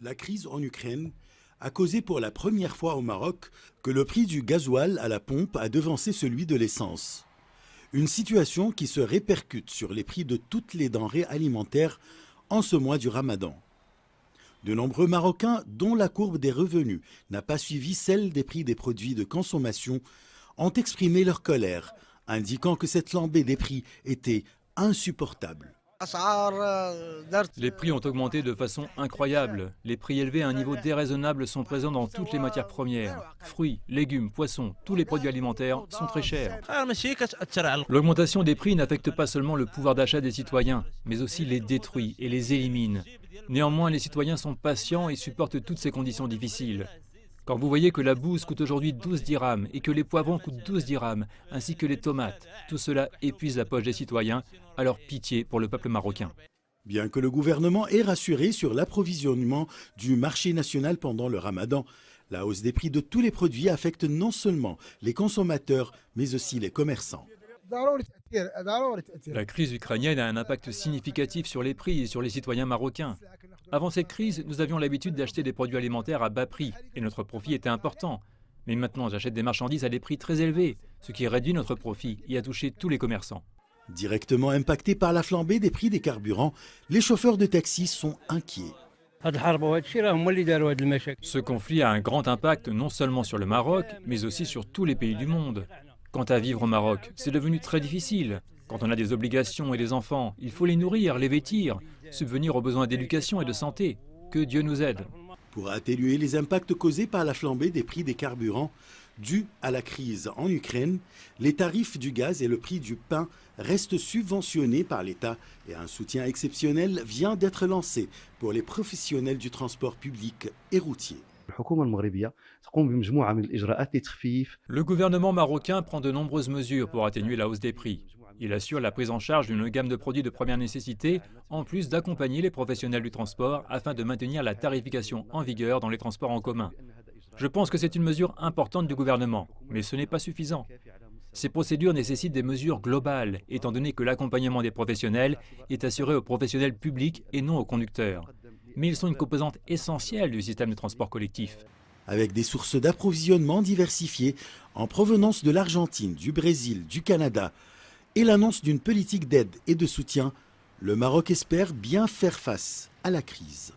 La crise en Ukraine a causé pour la première fois au Maroc que le prix du gasoil à la pompe a devancé celui de l'essence. Une situation qui se répercute sur les prix de toutes les denrées alimentaires en ce mois du Ramadan. De nombreux Marocains, dont la courbe des revenus n'a pas suivi celle des prix des produits de consommation, ont exprimé leur colère, indiquant que cette flambée des prix était insupportable. Les prix ont augmenté de façon incroyable. Les prix élevés à un niveau déraisonnable sont présents dans toutes les matières premières. Fruits, légumes, poissons, tous les produits alimentaires sont très chers. L'augmentation des prix n'affecte pas seulement le pouvoir d'achat des citoyens, mais aussi les détruit et les élimine. Néanmoins, les citoyens sont patients et supportent toutes ces conditions difficiles. Quand vous voyez que la bouse coûte aujourd'hui 12 dirhams et que les poivrons coûtent 12 dirhams, ainsi que les tomates, tout cela épuise la poche des citoyens, alors pitié pour le peuple marocain. Bien que le gouvernement ait rassuré sur l'approvisionnement du marché national pendant le Ramadan, la hausse des prix de tous les produits affecte non seulement les consommateurs, mais aussi les commerçants. La crise ukrainienne a un impact significatif sur les prix et sur les citoyens marocains. Avant cette crise, nous avions l'habitude d'acheter des produits alimentaires à bas prix et notre profit était important. Mais maintenant, j'achète des marchandises à des prix très élevés, ce qui réduit notre profit et a touché tous les commerçants. Directement impactés par la flambée des prix des carburants, les chauffeurs de taxi sont inquiets. Ce conflit a un grand impact non seulement sur le Maroc, mais aussi sur tous les pays du monde. Quant à vivre au Maroc, c'est devenu très difficile. Quand on a des obligations et des enfants, il faut les nourrir, les vêtir, subvenir aux besoins d'éducation et de santé. Que Dieu nous aide. Pour atténuer les impacts causés par la flambée des prix des carburants dus à la crise en Ukraine, les tarifs du gaz et le prix du pain restent subventionnés par l'État et un soutien exceptionnel vient d'être lancé pour les professionnels du transport public et routier. Le gouvernement marocain prend de nombreuses mesures pour atténuer la hausse des prix. Il assure la prise en charge d'une gamme de produits de première nécessité, en plus d'accompagner les professionnels du transport afin de maintenir la tarification en vigueur dans les transports en commun. Je pense que c'est une mesure importante du gouvernement, mais ce n'est pas suffisant. Ces procédures nécessitent des mesures globales, étant donné que l'accompagnement des professionnels est assuré aux professionnels publics et non aux conducteurs. Mais ils sont une composante essentielle du système de transport collectif. Avec des sources d'approvisionnement diversifiées en provenance de l'Argentine, du Brésil, du Canada et l'annonce d'une politique d'aide et de soutien, le Maroc espère bien faire face à la crise.